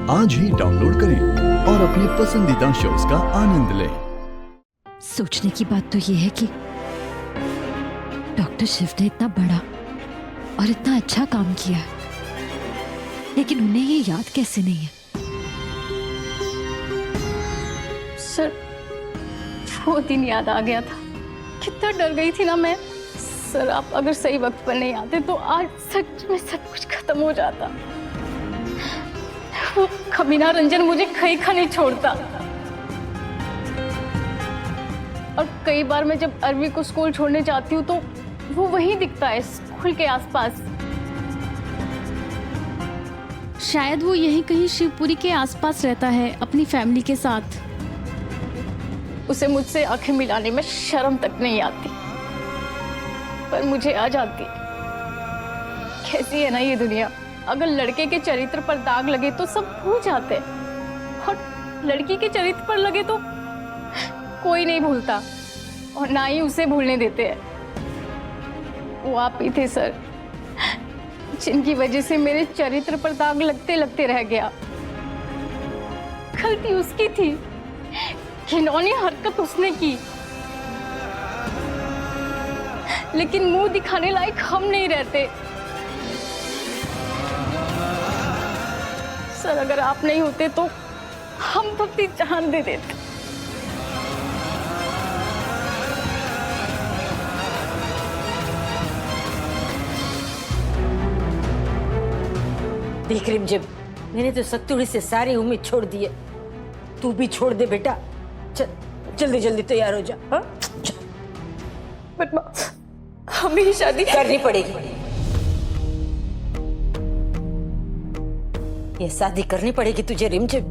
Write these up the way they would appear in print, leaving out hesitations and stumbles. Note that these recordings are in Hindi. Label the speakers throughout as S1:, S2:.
S1: आज ही डाउनलोड करें और अपने पसंदीदा शोज का आनंद लें।
S2: सोचने की बात तो ये है कि डॉक्टर शिव ने इतना बड़ा और इतना अच्छा काम किया है, लेकिन उन्हें ये याद कैसे नहीं है।
S3: सर, वो दिन याद आ गया था। कितना डर गई थी ना मैं। सर, आप अगर सही वक्त पर नहीं आते तो आज सच में सब कुछ खत्म हो जाता। वो कमीना रंजन मुझे कहीं का नहीं छोड़ता। और कई बार मैं जब अरवी को स्कूल छोड़ने जाती हूँ तो वो वहीं दिखता है, स्कूल के आसपास।
S4: शायद वो यहीं कहीं शिवपुरी के आसपास रहता है अपनी फैमिली के साथ।
S3: उसे मुझसे आंखें मिलाने में शर्म तक नहीं आती, पर मुझे आ जाती। कैसी है ना ये दुनिया। अगर लड़के के चरित्र पर दाग लगे तो सब भूल जाते, और लड़की के चरित्र पर लगे तो कोई नहीं भूलता, और ना ही उसे भूलने देते हैं। वो आप ही थे सर, जिनकी वजह से मेरे चरित्र पर दाग लगते लगते रह गया। गलती उसकी थी, घिनौनी हरकत उसने की, लेकिन मुंह दिखाने लायक हम नहीं रहते। सर, अगर आप नहीं होते तो हम तो अपनी जान दे देते।
S5: देख रिमझिम, मैंने तो सत्तुड़ी से सारी उम्मीद छोड़ दी है। तू भी छोड़ दे बेटा। चल जल्दी जल्दी तैयार हो जा। हाँ?
S3: बट माँ, हमें ही शादी
S5: करनी पड़ेगी। ये शादी करनी पड़ेगी तुझे रिमझिम,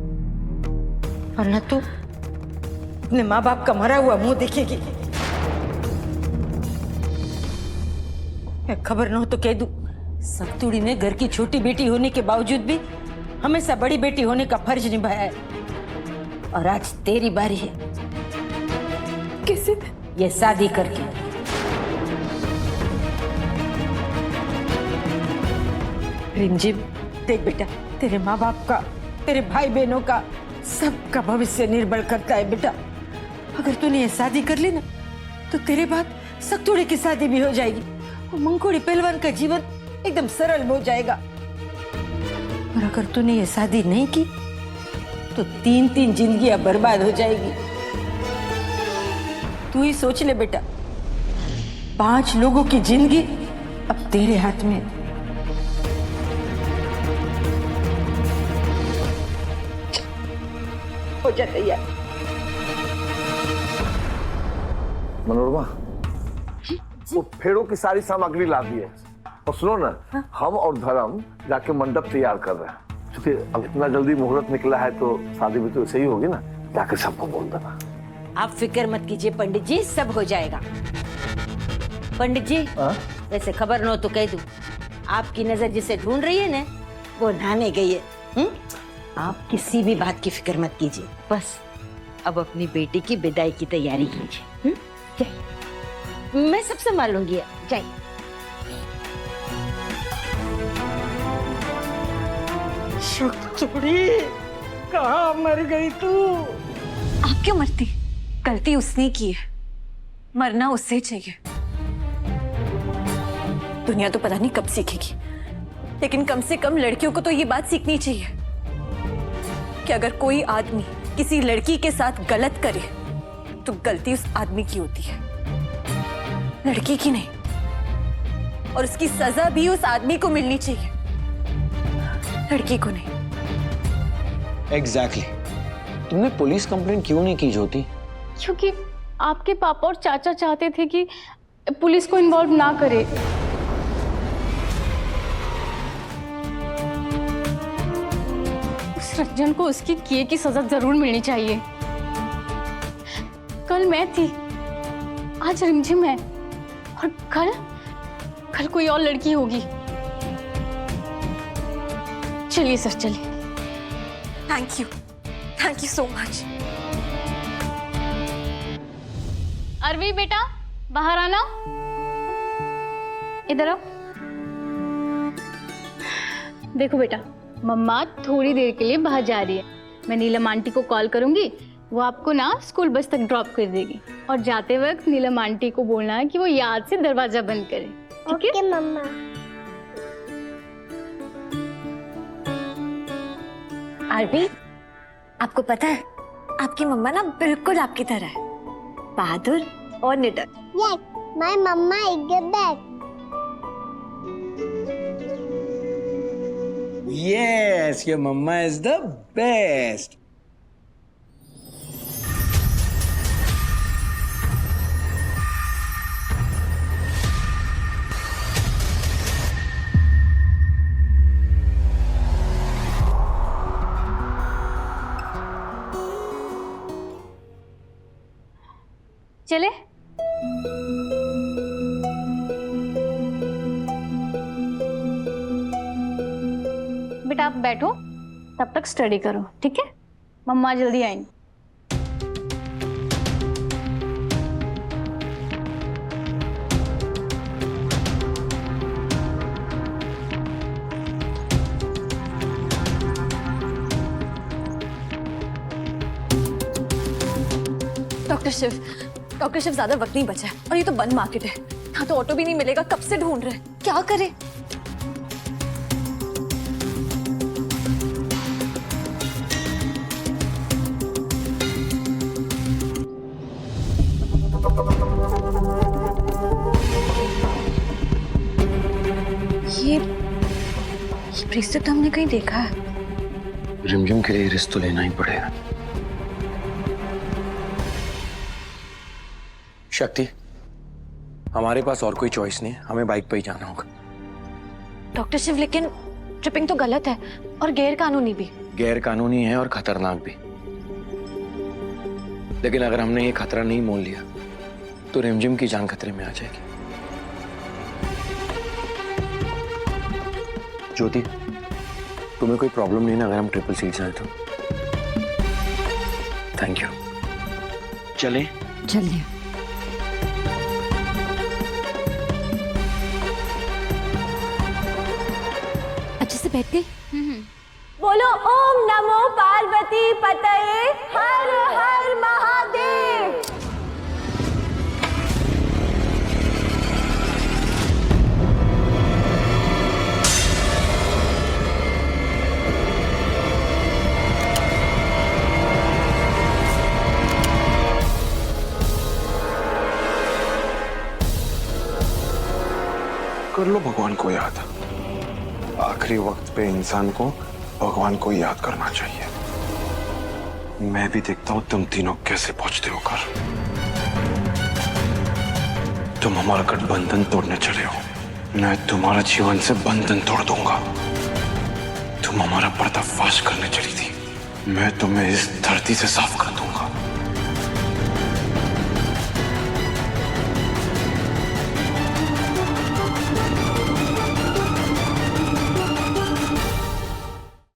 S5: वरना तू अपने माँ बाप का मरा हुआ मुंह देखेगी। खबर न हो तो कह दूं, सत्तुड़ी ने घर की छोटी बेटी होने के बावजूद भी हमेशा बड़ी बेटी होने का फर्ज निभाया है, और आज तेरी बारी है।
S3: कैसे?
S5: ये शादी करके। रिमझिम, देख बेटा, तेरे माँ बाप का, तेरे भाई बहनों का, सबका भविष्य निर्भर करता है बेटा। अगर तूने ये शादी कर ली ना, तो तेरे बाद सत्तुड़ी की शादी भी हो जाएगी, और मंगोड़ी पहलवान का जीवन एकदम सरल हो जाएगा। और अगर तूने ये शादी नहीं की तो 3-3 जिंदगियां बर्बाद हो जाएगी। तू ही सोच ले बेटा, 5 लोगों की जिंदगी अब तेरे हाथ में। हो जा तैयार।
S6: मनोरमा, वो फेरों की सारी सामग्री ला दी है, और सुनो ना, हम और धर्म जाके मंडप तैयार कर रहे हैं। क्योंकि अब इतना जल्दी मुहूर्त निकला है तो शादी भी तो सही होगी ना। जाके सबको बोल देना।
S5: आप फिक्र मत कीजिए पंडित जी, सब हो जाएगा। पंडित जी, वैसे खबर न हो तो कह दूं, आपकी नजर जिसे ढूंढ रही है ना, वो नहाने गई है। आप किसी भी बात की फिक्र मत कीजिए, बस अब अपनी बेटी की विदाई की तैयारी कीजिए। जाइए, मैं सब संभाल लूंगी। जाइए। सत्तुड़ी, कहाँ मर गई तू?
S2: आप क्यों मरती? गलती उसने की है, मरना उससे चाहिए। दुनिया तो पता नहीं कब सीखेगी, लेकिन कम से कम लड़कियों को तो ये बात सीखनी चाहिए कि अगर कोई आदमी किसी लड़की के साथ गलत करे तो गलती उस आदमी की होती है, लड़की की नहीं। और उसकी सजा भी उस आदमी को मिलनी चाहिए, लड़की को नहीं।
S7: एग्जैक्टली। तुमने पुलिस कंप्लेंट क्यों नहीं की ज्योति?
S3: क्योंकि आपके पापा और चाचा चाहते थे कि पुलिस को इन्वॉल्व ना करे। उस रंजन को उसकी किए की सजा जरूर मिलनी चाहिए। कल मैं थी, आज रिमझिम है, और कल कोई और लड़की होगी। चलिए सर, चलिए।
S2: Thank you so much.
S3: अरवी बेटा, बाहर आना। इधर आओ। देखो बेटा, मम्मा थोड़ी देर के लिए बाहर जा रही है। मैं नीलम आंटी को कॉल करूंगी, वो आपको ना स्कूल बस तक ड्रॉप कर देगी। और जाते वक्त नीलम आंटी को बोलना है कि वो याद से दरवाजा बंद करे। ठीक है?
S8: ओके मम्मा।
S2: आरबी, आपको पता है आपकी मम्मा ना बिल्कुल आपकी तरह है, बहादुर और निडर।
S8: Yes, my mama is the best.
S9: Yes, your mama is the best.
S3: चले? बेटा आप बैठो, तब तक स्टडी करो, ठीक है? मम्मा जल्दी आएंगी।
S2: डॉक्टर शिव ज्यादा वक्त नहीं बचा है और ये तो बंद मार्केट है, यहाँ तो ऑटो भी नहीं मिलेगा। कब से ढूंढ रहे हैं, क्या करे? ये ब्रेसलेट हमने कहीं देखा है।
S7: रिमझिम के लिए रिश्ता लेना ही पड़ेगा। शक्ति, हमारे पास और कोई चॉइस नहीं है, हमें बाइक पे ही जाना होगा।
S2: डॉक्टर शिव, लेकिन ट्रिपिंग तो गलत है और गैर कानूनी भी।
S7: गैर कानूनी है और खतरनाक भी। लेकिन अगर हमने ये खतरा नहीं मोल लिया तो रिमझिम की जान खतरे में आ जाएगी। ज्योति, तुम्हें कोई प्रॉब्लम नहीं ना अगर हम ट्रिपल सीट जाए तो? Thank you. चलें?
S5: चलिए।
S2: अच्छे से बैठ गई? बोलो ओम नमो पार्वती पतये हर हर महादेव।
S10: कर लो भगवान को याद। आखिरी वक्त पे इंसान को भगवान को याद करना चाहिए। मैं भी देखता हूं तुम तीनों कैसे पहुंचते हो घर। तुम हमारा गठबंधन तोड़ने चले हो, मैं तुम्हारा जीवन से बंधन तोड़ दूंगा। तुम हमारा पर्दाफाश करने चली थी, मैं तुम्हें इस धरती से साफ कर दूंगा।